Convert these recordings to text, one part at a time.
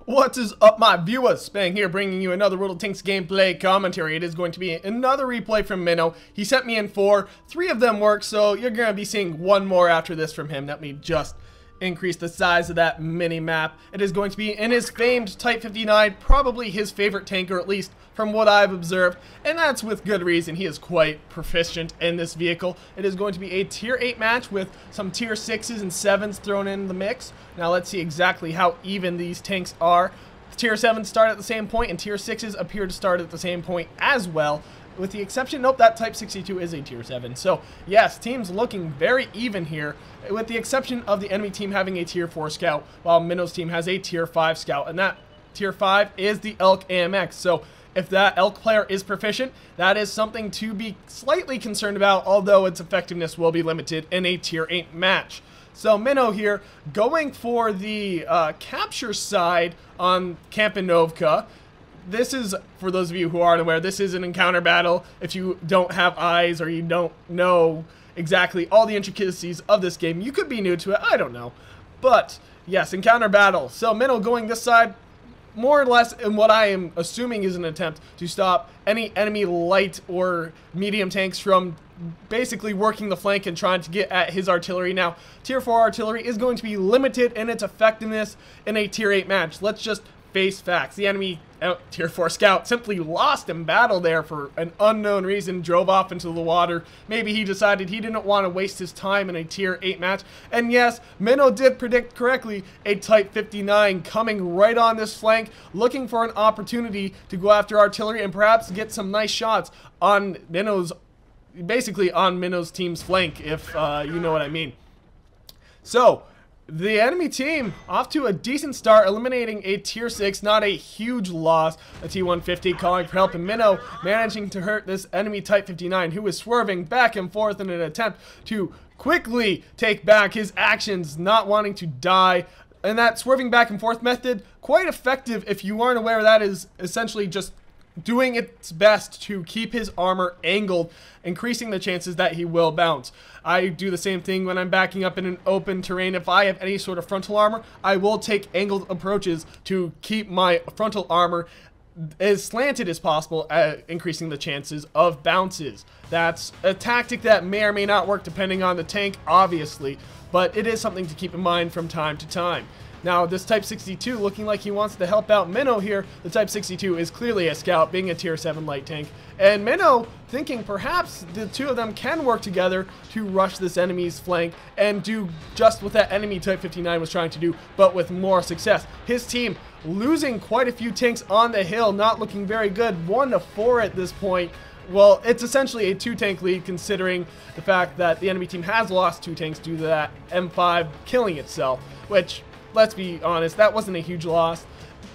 What is up, my viewers? Spang here, bringing you another World of Tanks gameplay commentary. It is going to be another replay from Minnow. He sent me in 4. 3 of them work, so you're going to be seeing one more after this from him. Let me just increase the size of that mini map. It is going to be in his famed Type 59, probably his favorite tank, or at least from what I've observed, and that's with good reason. He is quite proficient in this vehicle. It is going to be a tier 8 match with some tier 6s and 7s thrown in the mix. Now let's see exactly how even these tanks are. Tier 7s start at the same point, and tier 6s appear to start at the same point as well. With the exception, nope, that Type 62 is a tier 7. So, yes, teams looking very even here, with the exception of the enemy team having a tier 4 scout, while Minnow's team has a tier 5 scout, and that tier 5 is the Elk AMX. So, if that Elk player is proficient, that is something to be slightly concerned about, although its effectiveness will be limited in a tier 8 match. So Minnow here, going for the capture side on Camp Novka. This is, for those of you who aren't aware, this is an encounter battle. If you don't have eyes or you don't know exactly all the intricacies of this game, you could be new to it, I don't know. But, yes, encounter battle. So Minnow going this side, more or less in what I am assuming is an attempt to stop any enemy light or medium tanks from basically working the flank and trying to get at his artillery. Now, tier 4 artillery is going to be limited in its effectiveness in a tier 8 match. Let's just face facts. The enemy tier 4 scout simply lost in battle there for an unknown reason, drove off into the water. Maybe he decided he didn't want to waste his time in a tier 8 match. And yes, Minnow did predict correctly a Type 59 coming right on this flank, looking for an opportunity to go after artillery and perhaps get some nice shots on Minnow's, basically on Minnow's team's flank, if you know what I mean. So, the enemy team off to a decent start, eliminating a tier 6, not a huge loss. A T-150 calling for help, and Minnow managing to hurt this enemy Type 59, who is swerving back and forth in an attempt to quickly take back his actions, not wanting to die. And that swerving back and forth method, quite effective. If you aren't aware, that is essentially just doing its best to keep his armor angled, increasing the chances that he will bounce. I do the same thing when I'm backing up in an open terrain. If I have any sort of frontal armor, I will take angled approaches to keep my frontal armor as slanted as possible, increasing the chances of bounces. That's a tactic that may or may not work depending on the tank, obviously, but it is something to keep in mind from time to time. Now, this Type 62 looking like he wants to help out Minnow here. The Type 62 is clearly a scout, being a tier 7 light tank. And Minnow thinking perhaps the two of them can work together to rush this enemy's flank and do just what that enemy Type 59 was trying to do, but with more success. His team losing quite a few tanks on the hill, not looking very good. 1-4 at this point. Well, it's essentially a 2-tank lead, considering the fact that the enemy team has lost 2 tanks due to that M5 killing itself, which, let's be honest, that wasn't a huge loss.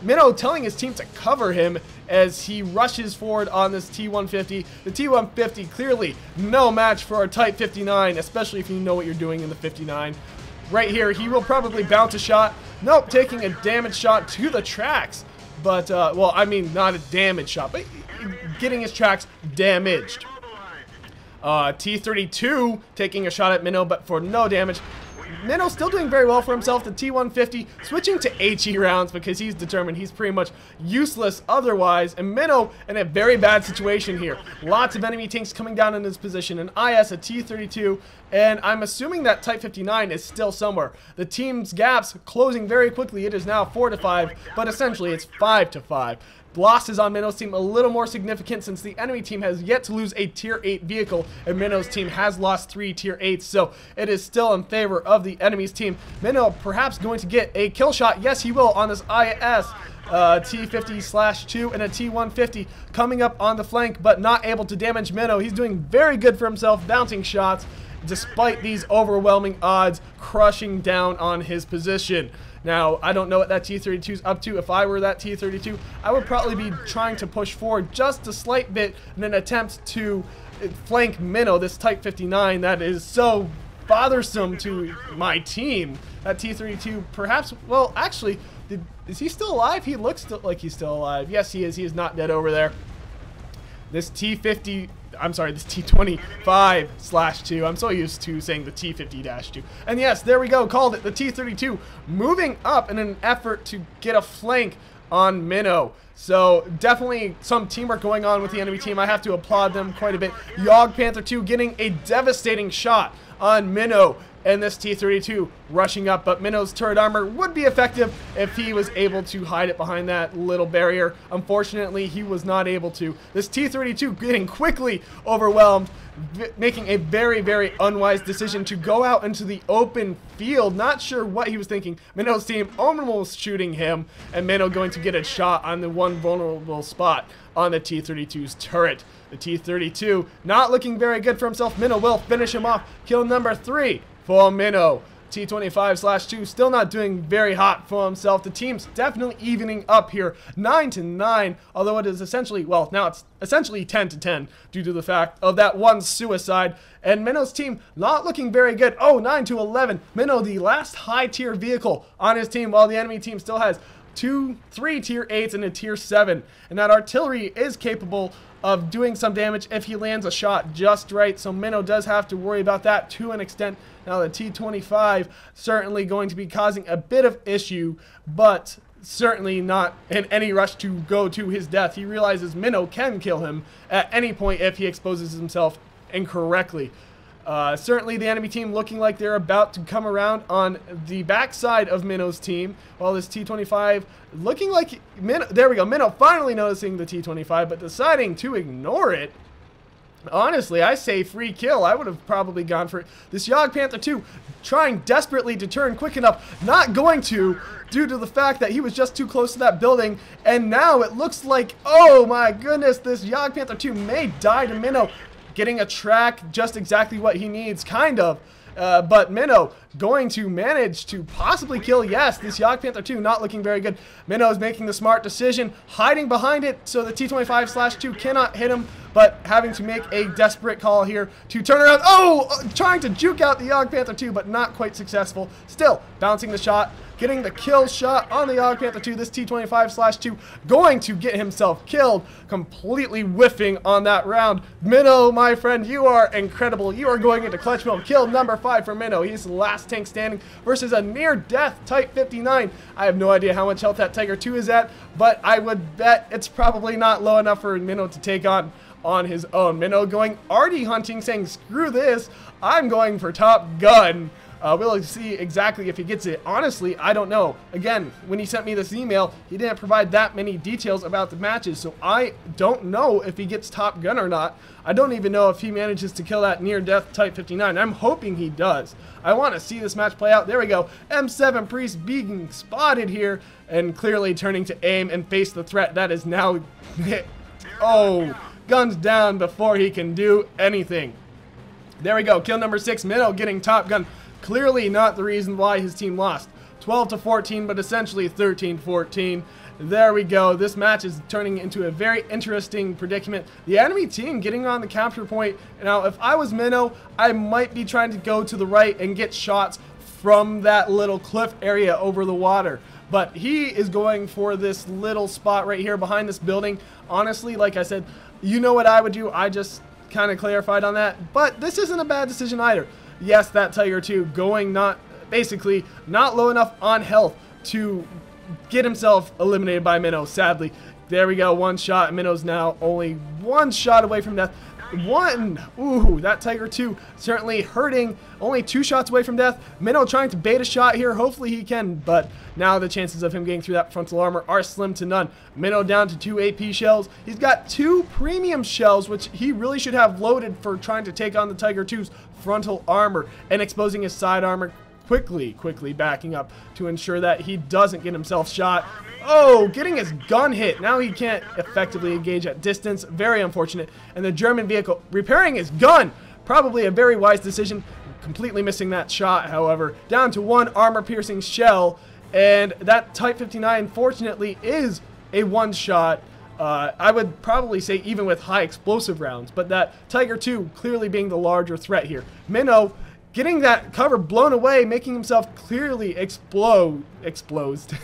Minnow telling his team to cover him as he rushes forward on this T-150. The T-150 clearly no match for a Type 59, especially if you know what you're doing in the 59. Right here, he will probably bounce a shot. Nope, taking a damage shot to the tracks. But, well, I mean, not a damage shot, but getting his tracks damaged. T-32 taking a shot at Minnow, but for no damage. Minnow still doing very well for himself. The T-150 switching to HE rounds because he's determined he's pretty much useless otherwise. And Minnow in a very bad situation here. Lots of enemy tanks coming down in his position. An IS, a T-32, and I'm assuming that Type 59 is still somewhere. The team's gaps closing very quickly. It is now 4-5, but essentially it's 5-5. Losses on Minnow's team a little more significant since the enemy team has yet to lose a tier 8 vehicle and Minnow's team has lost 3 tier 8s, so it is still in favor of the enemy's team. Minnow perhaps going to get a kill shot. Yes, he will on this IS. T-50/2 and a T-150 coming up on the flank, but not able to damage Minnow. He's doing very good for himself, bouncing shots despite these overwhelming odds crushing down on his position. Now, I don't know what that T-32 is up to. If I were that T-32, I would probably be trying to push forward just a slight bit in an attempt to flank Minnow, this Type 59 that is so bothersome to my team. That T-32 perhaps, well, actually, is he still alive? He looks like he's still alive. Yes, he is. He is not dead over there. This T-50 I'm sorry, this T25/2. I'm so used to saying the T50-2. And yes, there we go, called it, the T32, moving up in an effort to get a flank on Minnow. So definitely some teamwork going on with the enemy team. I have to applaud them quite a bit. Yogg Panther 2 getting a devastating shot on Minnow, and this T32 rushing up, but Minnow's turret armor would be effective if he was able to hide it behind that little barrier. Unfortunately, he was not able to. This T32 getting quickly overwhelmed, making a very, very unwise decision to go out into the open field. Not sure what he was thinking. Minnow's team almost shooting him, and Minnow going to get a shot on the one vulnerable spot on the T32's turret. The T32 not looking very good for himself. Minnow will finish him off. Kill number 3 for Minnow. T25/2 still not doing very hot for himself. The team's definitely evening up here, 9-9, although it is essentially, well, now it's essentially 10-10 due to the fact of that one suicide. And Minnow's team not looking very good. Oh, 9-11. Minnow, the last high tier vehicle on his team, while the enemy team still has 3 tier 8s and a tier 7. And that artillery is capable of doing some damage if he lands a shot just right. So Minnow does have to worry about that to an extent. Now the T25 certainly going to be causing a bit of issue, but certainly not in any rush to go to his death. He realizes Minnow can kill him at any point if he exposes himself incorrectly. Certainly the enemy team looking like they're about to come around on the backside of Minnow's team, while this T25 looking like there we go, Minnow finally noticing the T25 but deciding to ignore it. Honestly, I say free kill. I would have probably gone for it. This Yogg Panther 2 trying desperately to turn quick enough, not going to due to the fact that he was just too close to that building. And now it looks like, oh my goodness, this Yogg Panther 2 may die to Minnow. Getting a track, just exactly what he needs, kind of. But Minnow going to manage to possibly kill. Yes, this Yogg Panther 2 not looking very good. Minnow is making the smart decision, hiding behind it so the T25/2 cannot hit him, but having to make a desperate call here to turn around. Oh, trying to juke out the Yogg Panther 2, but not quite successful. Still bouncing the shot, getting the kill shot on the Yogg Panther 2. This T25/2 going to get himself killed, completely whiffing on that round. Minnow, my friend, you are incredible. You are going into clutch mode. Kill number 5 for Minnow. He's the last tank standing versus a near-death Type 59. I have no idea how much health that Tiger 2 is at, but I would bet it's probably not low enough for Minnow to take on his own. Minnow going arty hunting, saying, screw this, I'm going for Top Gun. We'll see exactly if he gets it. Honestly, I don't know. Again, when he sent me this email, he didn't provide that many details about the matches, so I don't know if he gets Top Gun or not. I don't even know if he manages to kill that near-death Type 59. I'm hoping he does. I want to see this match play out. There we go. M7 Priest being spotted here and clearly turning to aim and face the threat that is now... oh, guns down before he can do anything. There we go. Kill number 6. Minnow getting Top Gun. Clearly not the reason why his team lost. 12-14, but essentially 13-14. There we go. This match is turning into a very interesting predicament. The enemy team getting on the capture point. Now, if I was Minnow, I might be trying to go to the right and get shots from that little cliff area over the water. But he is going for this little spot right here behind this building. Honestly, like I said, you know what I would do. I just kind of clarified on that. But this isn't a bad decision either. Yes, that Tiger 2 going basically not low enough on health to get himself eliminated by Minnow, sadly. There we go, one shot. Minnow's now only one shot away from death. Ooh, that Tiger 2 certainly hurting. Only 2 shots away from death. Minnow trying to bait a shot here. Hopefully he can, but now the chances of him getting through that frontal armor are slim to none. Minnow down to 2 AP shells. He's got 2 premium shells, which he really should have loaded for trying to take on the Tiger 2's frontal armor and exposing his side armor. Quickly backing up to ensure that he doesn't get himself shot. Oh, getting his gun hit. Now he can't effectively engage at distance. Very unfortunate. And the German vehicle repairing his gun. Probably a very wise decision. Completely missing that shot, however. Down to 1 armor-piercing shell. And that Type 59, fortunately, is a one-shot. I would probably say even with high explosive rounds. But that Tiger 2 clearly being the larger threat here. Minnow getting that cover blown away, making himself clearly explosed.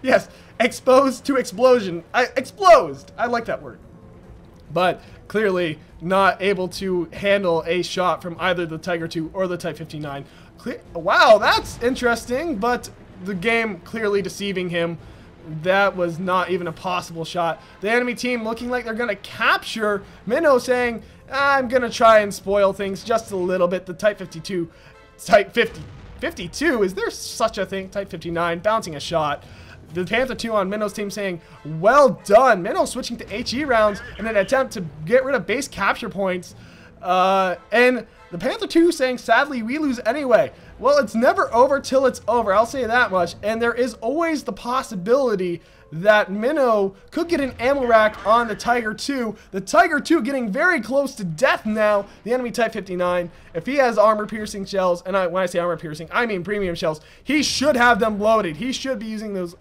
Yes, exposed to explosion. Explosed. I like that word. But clearly not able to handle a shot from either the Tiger 2 or the Type 59. Wow, that's interesting, but the game clearly deceiving him. That was not even a possible shot. The enemy team looking like they're going to capture. Minnow saying, I'm going to try and spoil things just a little bit. The Type 52, Type 52, is there such a thing? Type 59, bouncing a shot. The Panther 2 on Minnow's team saying, well done. Minnow switching to HE rounds in an attempt to get rid of base capture points. And the Panther 2 saying, sadly, we lose anyway. Well, it's never over till it's over. I'll say that much. And there is always the possibility that Minnow could get an ammo rack on the Tiger 2. The Tiger 2 getting very close to death now. The enemy Type 59. If he has armor-piercing shells, and when I say armor-piercing, I mean premium shells, he should have them loaded. He should be using those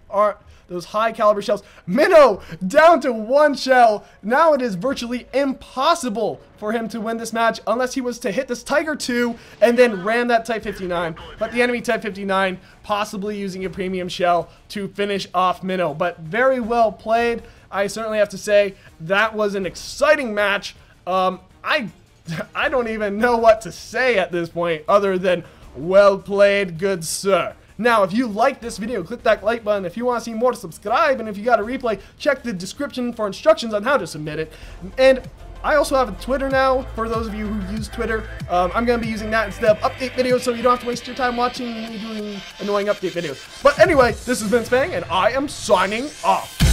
high-caliber shells. Minnow down to 1 shell. Now it is virtually impossible for him to win this match unless he was to hit this Tiger 2 and then ram that Type 59. But the enemy Type 59 possibly using a premium shell to finish off Minnow. But very well played. I certainly have to say that was an exciting match. I don't even know what to say at this point other than well played, good sir. Now, if you like this video, click that like button. If you want to see more, subscribe. And if you got a replay, check the description for instructions on how to submit it. And I also have a Twitter now, for those of you who use Twitter. I'm going to be using that instead of update videos, so you don't have to waste your time watching me doing annoying update videos. But anyway, this has been Spang, and I am signing off.